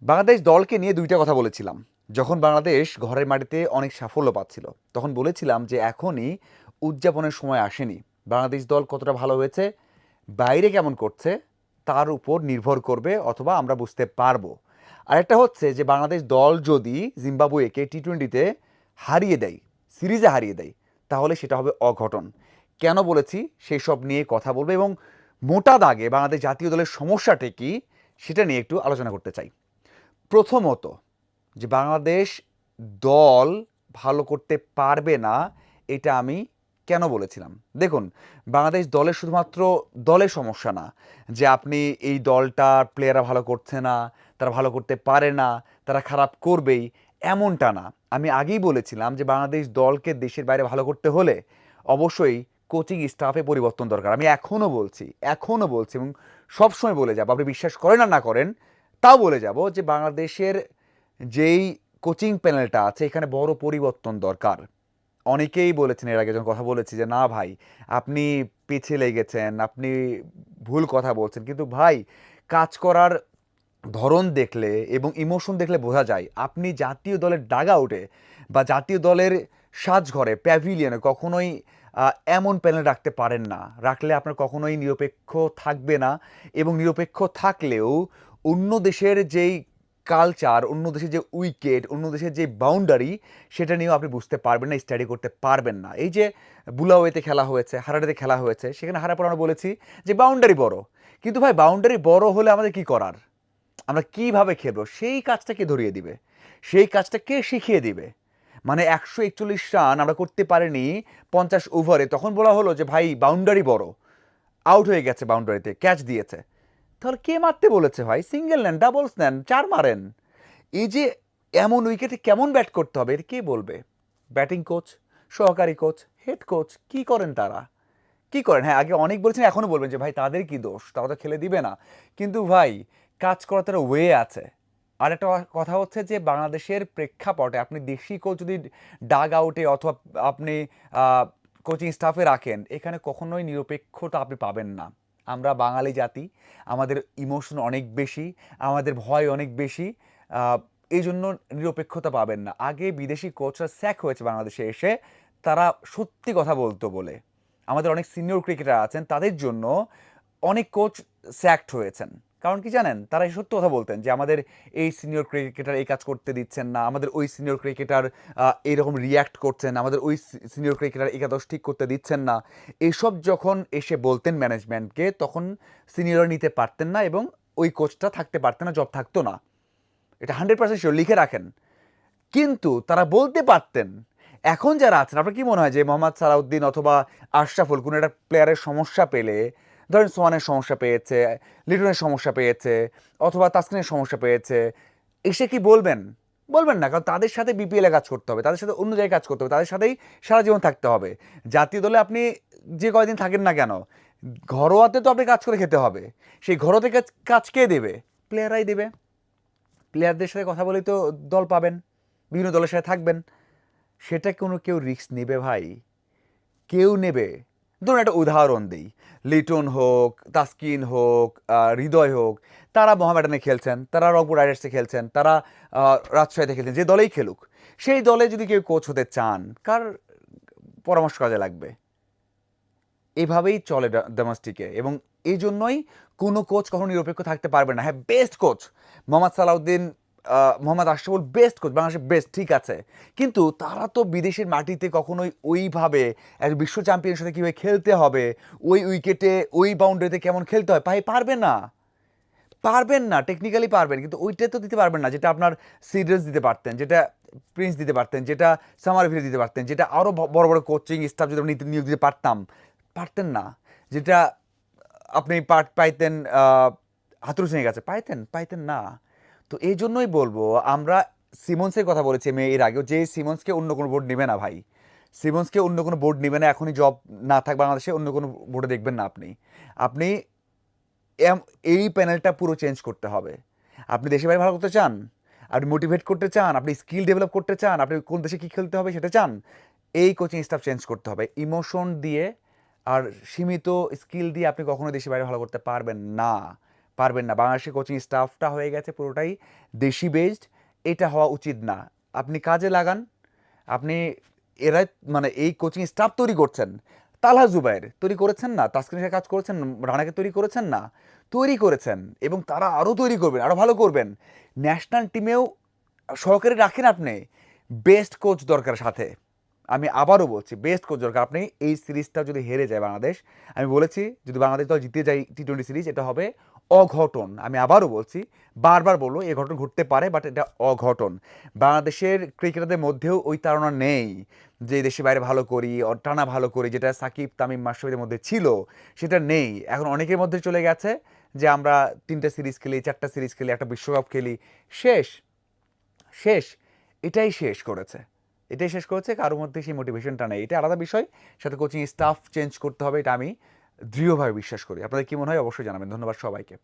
বাংলাদেশ দলকে নিয়ে দুইটা কথা বলেছিলাম। যখন বাংলাদেশ ঘরের মাটিতে অনেক সাফল্য পাচ্ছিল, তখন বলেছিলাম যে এখনই উদযাপনের সময় আসেনি। বাংলাদেশ দল কতটা ভালো হয়েছে, বাইরে কেমন করছে, তার উপর নির্ভর করবে, অথবা আমরা বুঝতে পারবো। আরেকটা হচ্ছে যে বাংলাদেশ দল যদি জিম্বাবুয়েকে টি-20-তে হারিয়ে দেয়, সিরিজে হারিয়ে দেয়, তাহলে সেটা হবে অঘটন। কেন বলেছি সেই সব নিয়ে কথা বলবো, এবং মোটা দাগে বাংলাদেশ জাতীয় দলের সমস্যাটা কি সেটা নিয়ে একটু আলোচনা করতে চাই। প্রথমত, যে বাংলাদেশ দল ভালো করতে পারবে না, এটা আমি কেন বলেছিলাম? দেখুন, বাংলাদেশ দলের শুধুমাত্র দলের সমস্যা না, যে আপনি এই দলটার প্লেয়াররা ভালো করছে না, তারা ভালো করতে পারে না, তারা খারাপ করবেই, এমনটা না। আমি আগেই বলেছিলাম যে বাংলাদেশ দলকে দেশের বাইরে ভালো করতে হলে অবশ্যই কোচিং স্টাফে পরিবর্তন দরকার। আমি এখনও বলছি এবং সবসময় বলে যাবো, আপনি বিশ্বাস করেন আর না করেন, তাও বলে যাব যে বাংলাদেশের যেই কোচিং প্যানেলটা আছে এখানে বড় পরিবর্তন দরকার। অনেকেই বলেছেন এর আগে যখন কথা বলেছি যে না ভাই, আপনি পিছিয়ে লেগেছেন, আপনি ভুল কথা বলছেন, কিন্তু ভাই, কাজ করার ধরন দেখলে এবং ইমোশন দেখলে বোঝা যায় আপনি জাতীয় দলের ডাগ আউটে বা জাতীয় দলের সাজঘরে প্যাভিলিয়নে কখনোই এমন প্যানেল রাখতে পারেন না। রাখলে আপনার কখনোই নিরপেক্ষ থাকবে না, এবং নিরপেক্ষ থাকলেও অন্য দেশের যেই কালচার, অন্য দেশের যে উইকেট, অন্য দেশের যে বাউন্ডারি, সেটা নিয়েও আপনি বুঝতে পারবেন না, স্টাডি করতে পারবেন না। এই যে বুলাওয়েতে খেলা হয়েছে, হারাডেতে খেলা হয়েছে, সেখানে হারার পর আমরা বলেছি যে বাউন্ডারি বড়। কিন্তু ভাই, বাউন্ডারি বড় হলে আমাদের কি করার? আমরা কিভাবে খেলবো সেই কাজটা কে ধরিয়ে দিবে? সেই কাজটা কে শিখিয়ে দিবে? মানে 141 রান আমরা করতে পারিনি 50 ওভারে, তখন বলা হলো যে ভাই বাউন্ডারি বড়, আউট হয়ে গেছে, বাউন্ডারিতে ক্যাচ দিয়েছে। তাহলে কে মারতে বলেছে ভাই? সিঙ্গেল নেন, ডাবলস নেন, চার মারেন। এই যে এমন উইকেটে কেমন ব্যাট করতে হবে, এটা কে বলবে? ব্যাটিং কোচ, সহকারী কোচ, হেড কোচ কি করেন তারা? কি করেন? হ্যাঁ, আগে অনেক বলেছেন, এখনো বলবেন যে ভাই তাদের কি দোষ, তারা তো খেলে দিবে না। কিন্তু ভাই, কাজ করার তো একটা ওয়ে আছে। আর একটা কথা হচ্ছে যে বাংলাদেশের প্রেক্ষাপটে আপনি দেশি কোচ যদি ডাগ আউটে অথবা আপনি কোচিং স্টাফে রাখেন, এখানে কখনোই নিরপেক্ষতা আপনি পাবেন না। আমরা বাঙালি জাতি, আমাদের ইমোশন অনেক বেশি, আমাদের ভয় অনেক বেশি। আহ, এই জন্য নিরপেক্ষতা পাবেন না। আগে বিদেশি কোচরা স্যাক হয়েছে বাংলাদেশে এসে, তারা সত্যি কথা বলতো বলে। আমাদের অনেক সিনিয়র ক্রিকেটার আছেন, তাদের জন্য অনেক কোচ স্যাকড হয়েছেন। কারণ কি জানেন? তারা এই সত্য কথা বলতেন যে আমাদের এই সিনিয়র ক্রিকেটার এই কাজ করতে দিচ্ছেন না, আমাদের ওই সিনিয়র ক্রিকেটার এইরকম রিয়্যাক্ট করছেন, আমাদের ওই সিনিয়র ক্রিকেটার একাদশ ঠিক করতে দিচ্ছেন না। এসব যখন এসে বলতেন ম্যানেজমেন্টকে, তখন সিনিয়ররা নিতে পারতেন না, এবং ওই কোচটা থাকতে পারতেন না, জব থাকতো না। এটা 100% শিওর, লিখে রাখেন। কিন্তু তারা বলতে পারতেন। এখন যারা আছেন, আপনার কি মনে হয় যে মোহাম্মদ সালাউদ্দিন অথবা আশরাফুল কোনো একটা প্লেয়ারের সমস্যা পেলে, ধরেন সোহানের সমস্যা পেয়েছে, লিটনের সমস্যা পেয়েছে, অথবা তাসকিনের সমস্যা পেয়েছে, এসে কি বলবেন? বলবেন না, কারণ তাদের সাথে বিপিএলে কাজ করতে হবে, তাদের সাথে অন্য জায়গায় কাজ করতে হবে, তাদের সাথেই সারা জীবন থাকতে হবে। জাতীয় দলে আপনি যে কয়দিন থাকেন না কেন, ঘরোয়াতে তো আপনি কাজ করে খেতে হবে। সেই ঘরোয়াতে কাজ কে দেবে? প্লেয়াররাই দেবে। প্লেয়ারদের সাথে কথা বলেই তো দল পাবেন, বিভিন্ন দলের সাথে থাকবেন। সেটা কোনো কেউ রিস্ক নেবে ভাই? কেউ নেবে? ধরুন একটা উদাহরণ দিই, লিটন হোক, তাসকিন হোক, হৃদয় হোক, তারা মোহামেডানে খেলছেন, তারা রংপুর রাইডার্সে খেলছেন, তারা রাজশাহীতে খেলছেন, যে দলেই খেলুক, সেই দলে যদি কেউ কোচ হতে চান, কার পরামর্শ কাজে লাগবে? এভাবেই চলে ডোমেস্টিকে, এবং এই জন্যই কোনো কোচ কখনো নিরপেক্ষ থাকতে পারবে না। হ্যাঁ, best coach Mohammad Salahuddin, Mohammad Ashraful best coach, বাংলাদেশের বেস্ট, ঠিক আছে। কিন্তু তারা তো বিদেশের মাটিতে কখনোই ওইভাবে এক বিশ্ব চ্যাম্পিয়নের সাথে কীভাবে খেলতে হবে, ওই উইকেটে ওই বাউন্ডারিতে কেমন খেলতে হয়, পারবেন না। পারবেন না, টেকনিক্যালি পারবেন, কিন্তু ওইটা তো দিতে পারবেন না যেটা আপনার সিডরেস দিতে পারতেন, যেটা প্রিন্স দিতে পারতেন, যেটা সামারভিলে দিতে পারতেন, যেটা আরও বড় বড় কোচিং স্টাফ যদি আমরা নিয়োগ দিতে পারতাম, পারতেন না। যেটা আপনি পাইতেন হাতুরু সিংয়ের কাছে, পাইতেন না। তো এই জন্যই বলবো, আমরা সিমন্সের কথা বলেছি আমি এর আগেও, যে সিমন্সকে অন্য কোনো বোর্ড নেবে না ভাই। সিমন্সকে অন্য কোনো বোর্ড নেবে না, এখনই জব না থাক বাংলাদেশে, অন্য কোনো বোর্ডে দেখবেন না আপনি। আপনি এই প্যানেলটা পুরো চেঞ্জ করতে হবে। আপনি দেশে বাইরে ভালো করতে চান, আপনি মোটিভেট করতে চান, আপনি স্কিল ডেভেলপ করতে চান, আপনি কোন দেশে কী খেলতে হবে সেটা চান, এই কোচিং স্টাফ চেঞ্জ করতে হবে। ইমোশন দিয়ে আর সীমিত স্কিল দিয়ে আপনি কখনো দেশে বাইরে ভালো করতে পারবেন না। পারবেন না। বাংলাদেশের কোচিং স্টাফটা হয়ে গেছে পুরোটাই দেশি বেসড। এটা হওয়া উচিত না। আপনি কাজে লাগান। আপনি এরা মানে এই কোচিং স্টাফ তৈরি করছেন। তালহা জুবায়ের তৈরি করেছেন না? তাসকিনের সাথে কাজ করেছেন, রানাকে তৈরি করেছেন না? তৈরি করেছেন এবং তারা আরও তৈরি করবেন, আরও ভালো করবেন। ন্যাশনাল টিমেও সহকারী রাখেন আপনি। বেস্ট কোচ দরকার সাথে। আমি আবারও বলছি বেস্ট কোচ দরকার। আপনি এই সিরিজটা যদি হেরে যায় বাংলাদেশ, আমি বলেছি যদি বাংলাদেশ দল জিতে যায় টি-20 সিরিজ, এটা হবে অঘটন। আমি আবারও বলছি, বারবার বলবো এই ঘটনা ঘটতে পারে, বাট এটা অঘটন। বাংলাদেশের ক্রিকেটারদের মধ্যেও ওই তাড়না নেই যে দেশের বাইরে ভালো করি, টানা ভালো করি, যেটা সাকিব তামিম মাশরাফিদের মধ্যে ছিল, সেটা নেই। এখন অনেকের মধ্যে চলে গেছে যে আমরা 3টা সিরিজ খেলি, 4টা সিরিজ খেলি, একটা বিশ্বকাপ খেলি, শেষ শেষ এটাই শেষ করেছে। এটাই শেষ করেছে, কারোর মধ্যে সেই মোটিভেশনটা নেই। এটা আলাদা বিষয়, সাথে কোচিং স্টাফ চেঞ্জ করতে হবে, এটা আমি দৃঢ়ভাবে বিশ্বাস করি। আপনাদের কি মনে হয় অবশ্যই জানাবেন। ধন্যবাদ সবাইকে।